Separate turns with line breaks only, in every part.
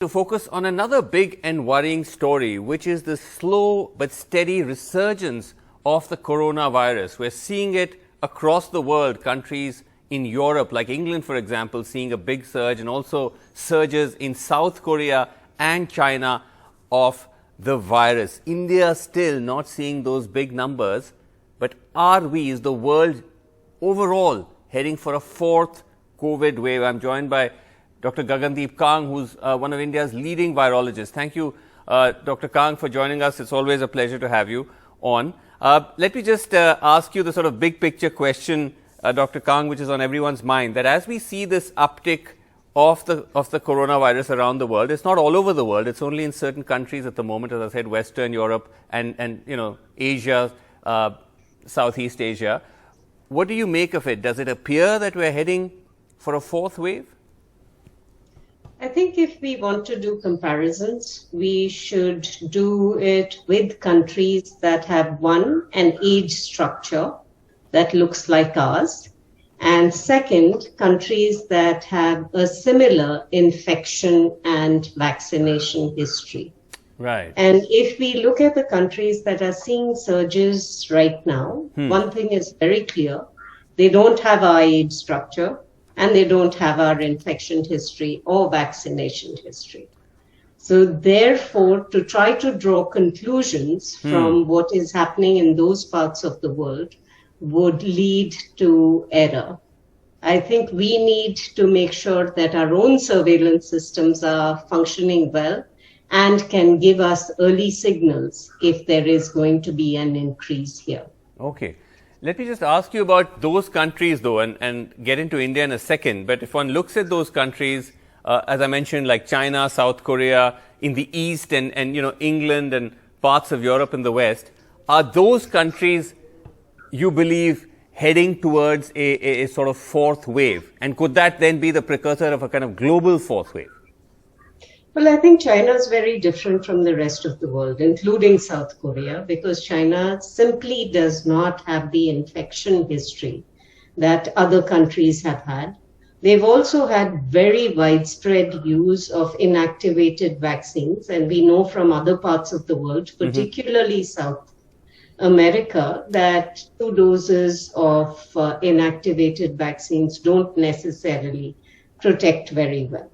To focus on another big and worrying story, which is the slow but steady resurgence of the coronavirus. We're seeing it across the world, countries in Europe, like England, for example, seeing a big surge, and also surges in South Korea and China of the virus. India still not seeing those big numbers, but are we, is the world overall heading for a fourth COVID wave? I'm joined by Dr. Gagandeep Kang, who's one of India's leading virologists. Thank you, Dr. Kang, for joining us. It's always a pleasure to have you on. Let me just ask you the sort of big picture question, Dr. Kang, which is on everyone's mind, that as we see this uptick of the coronavirus around the world, it's not all over the world, it's only in certain countries at the moment, as I said, Western Europe and Asia, Southeast Asia. What do you make of it? Does it appear that we're heading for a fourth wave?
I think if we want to do comparisons, we should do it with countries that have, one, an age structure that looks like ours, and second, countries that have a similar infection and vaccination history.
Right.
And if we look at the countries that are seeing surges right now, one thing is very clear: they don't have our age structure, and they don't have our infection history or vaccination history. So therefore, to try to draw conclusions from what is happening in those parts of the world would lead to error. I think we need to make sure that our own surveillance systems are functioning well and can give us early signals if there is going to be an increase here.
Okay. Let me just ask you about those countries, though, and get into India in a second. But if one looks at those countries, as I mentioned, like China, South Korea, in the East, and England and parts of Europe in the West, are those countries, you believe, heading towards a sort of fourth wave? And could that then be the precursor of a kind of global fourth wave?
Well, I think China is very different from the rest of the world, including South Korea, because China simply does not have the infection history that other countries have had. They've also had very widespread use of inactivated vaccines, and we know from other parts of the world, particularly South America, that 2 doses of inactivated vaccines don't necessarily protect very well.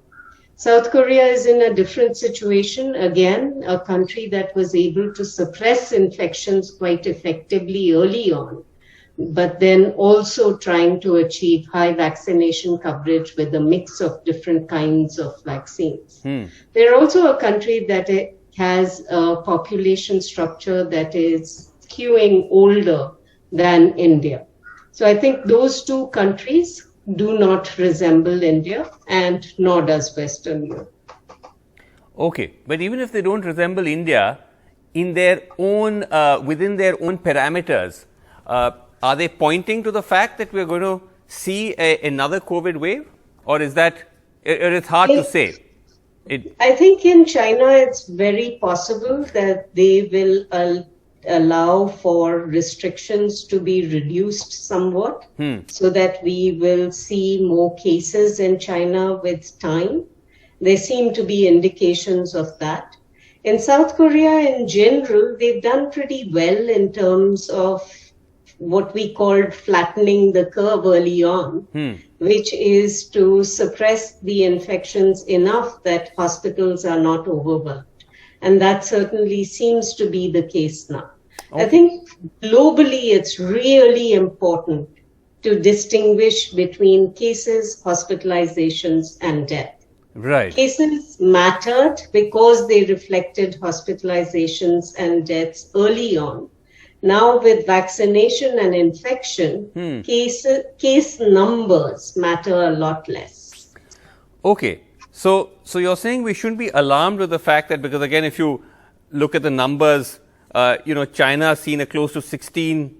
South Korea is in a different situation. Again, a country that was able to suppress infections quite effectively early on, but then also trying to achieve high vaccination coverage with a mix of different kinds of vaccines. They're also a country that has a population structure that is skewing older than India. So I think those 2 countries do not resemble India, and nor does Western Europe.
Okay, but even if they don't resemble India, in their own within their own parameters, are they pointing to the fact that we're going to see another COVID wave, or is that it's hard to say?
I think in China it's very possible that they will allow for restrictions to be reduced somewhat, so that we will see more cases in China with time. There seem to be indications of that. In South Korea in general, they've done pretty well in terms of what we called flattening the curve early on, which is to suppress the infections enough that hospitals are not overwhelmed. And that certainly seems to be the case now. Okay. I think globally it's really important to distinguish between cases, hospitalizations, and death.
Right.
Cases mattered because they reflected hospitalizations and deaths early on. Now with vaccination and infection, case numbers matter a lot less.
Okay. So you're saying we shouldn't be alarmed with the fact that, because again, if you look at the numbers, China has seen a close to 1650%,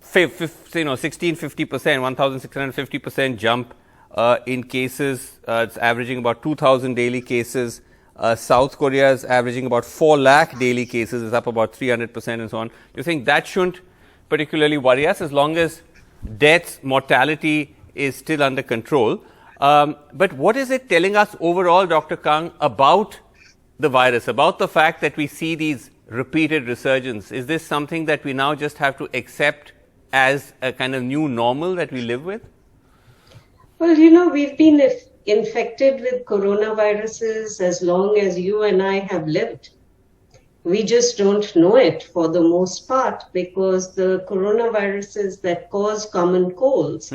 1,650% jump in cases. It's averaging about 2,000 daily cases. South Korea is averaging about 4 lakh daily cases, is up about 300% and so on. You're saying that shouldn't particularly worry us as long as deaths, mortality is still under control. But what is it telling us overall, Dr. Kang, about the virus, about the fact that we see these repeated resurgences? Is this something that we now just have to accept as a kind of new normal that we live with?
Well, we've been infected with coronaviruses as long as you and I have lived. We just don't know it for the most part, because the coronaviruses that cause common colds,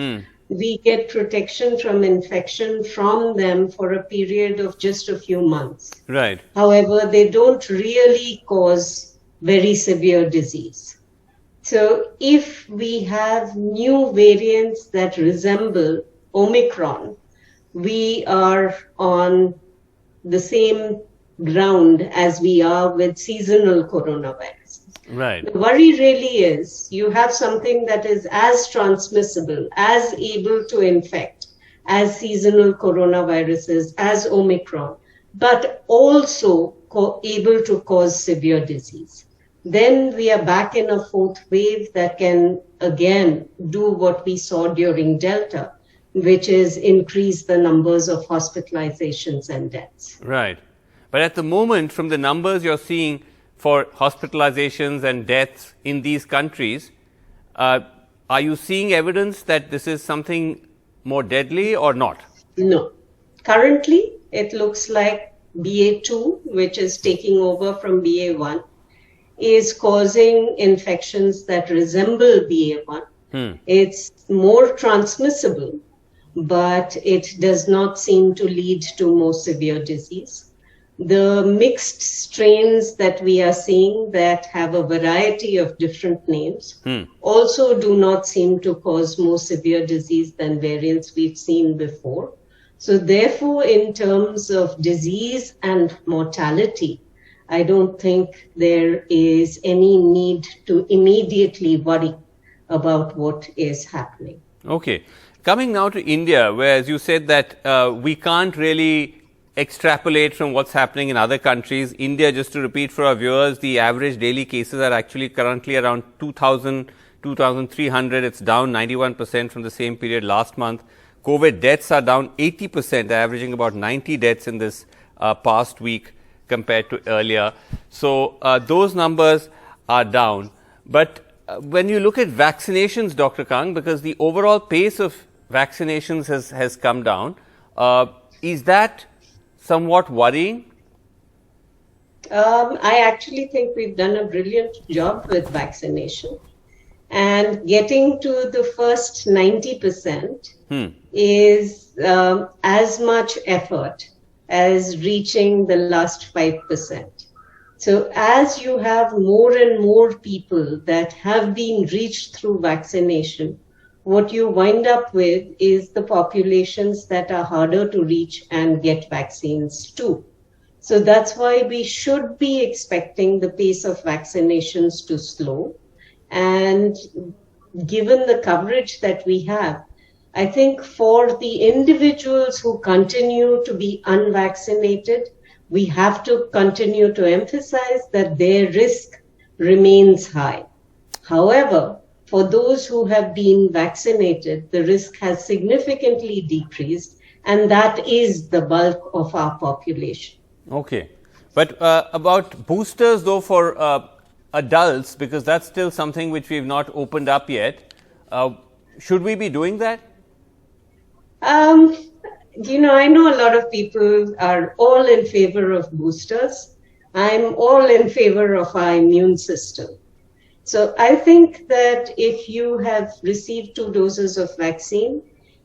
we get protection from infection from them for a period of just a few months.
Right.
However, they don't really cause very severe disease. So if we have new variants that resemble Omicron, we are on the same ground as we are with seasonal coronaviruses.
Right.
The worry really is you have something that is as transmissible, as able to infect as seasonal coronaviruses, as Omicron, but also able to cause severe disease. Then we are back in a fourth wave that can again do what we saw during Delta, which is increase the numbers of hospitalizations and deaths.
Right. But at the moment, from the numbers you're seeing for hospitalizations and deaths in these countries, are you seeing evidence that this is something more deadly or not?
No. Currently, it looks like BA2, which is taking over from BA1, is causing infections that resemble BA1. It's more transmissible, but it does not seem to lead to more severe disease. The mixed strains that we are seeing that have a variety of different names also do not seem to cause more severe disease than variants we've seen before. So therefore, in terms of disease and mortality, I don't think there is any need to immediately worry about what is happening.
Okay. Coming now to India, where, as you said, that we can't really extrapolate from what's happening in other countries. India, just to repeat for our viewers, the average daily cases are actually currently around 2,000, 2,300. It's down 91% from the same period last month. COVID deaths are down 80%, averaging about 90 deaths in this past week compared to earlier. So those numbers are down. But when you look at vaccinations, Dr. Kang, because the overall pace of vaccinations has come down, is that somewhat worrying?
I actually think we've done a brilliant job with vaccination. And getting to the first 90% is as much effort as reaching the last 5%. So as you have more and more people that have been reached through vaccination, what you wind up with is the populations that are harder to reach and get vaccines to. So that's why we should be expecting the pace of vaccinations to slow. And given the coverage that we have, I think for the individuals who continue to be unvaccinated, we have to continue to emphasize that their risk remains high. However, for those who have been vaccinated, the risk has significantly decreased, and that is the bulk of our population.
Okay. But about boosters, though, for adults, because that's still something which we've not opened up yet, should we be doing that?
I know a lot of people are all in favor of boosters. I'm all in favor of our immune system. So I think that if you have received 2 doses of vaccine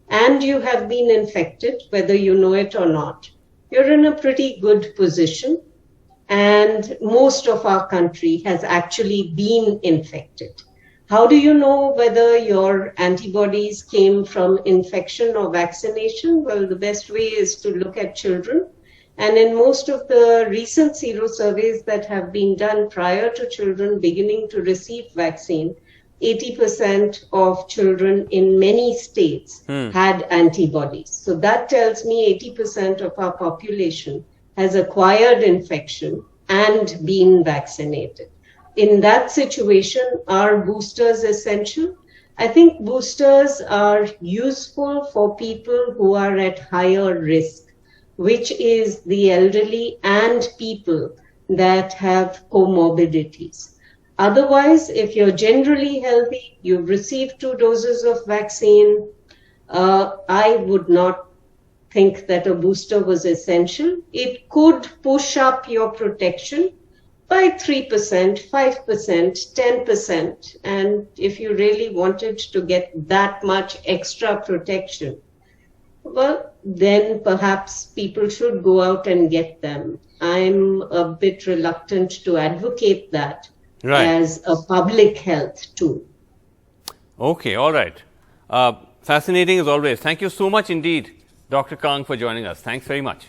and you have been infected, whether you know it or not, you're in a pretty good position. And most of our country has actually been infected. How do you know whether your antibodies came from infection or vaccination? Well, the best way is to look at children. And in most of the recent sero surveys that have been done prior to children beginning to receive vaccine, 80% of children in many states had antibodies. So that tells me 80% of our population has acquired infection and been vaccinated. In that situation, are boosters essential? I think boosters are useful for people who are at higher risk, which is the elderly and people that have comorbidities. Otherwise, if you're generally healthy, you've received 2 doses of vaccine, I would not think that a booster was essential. It could push up your protection by 3%, 5%, 10%. And if you really wanted to get that much extra protection, well, then perhaps people should go out and get them. I'm a bit reluctant to advocate that as a public health tool.
Okay, all right. Fascinating as always. Thank you so much indeed, Dr. Kang, for joining us. Thanks very much.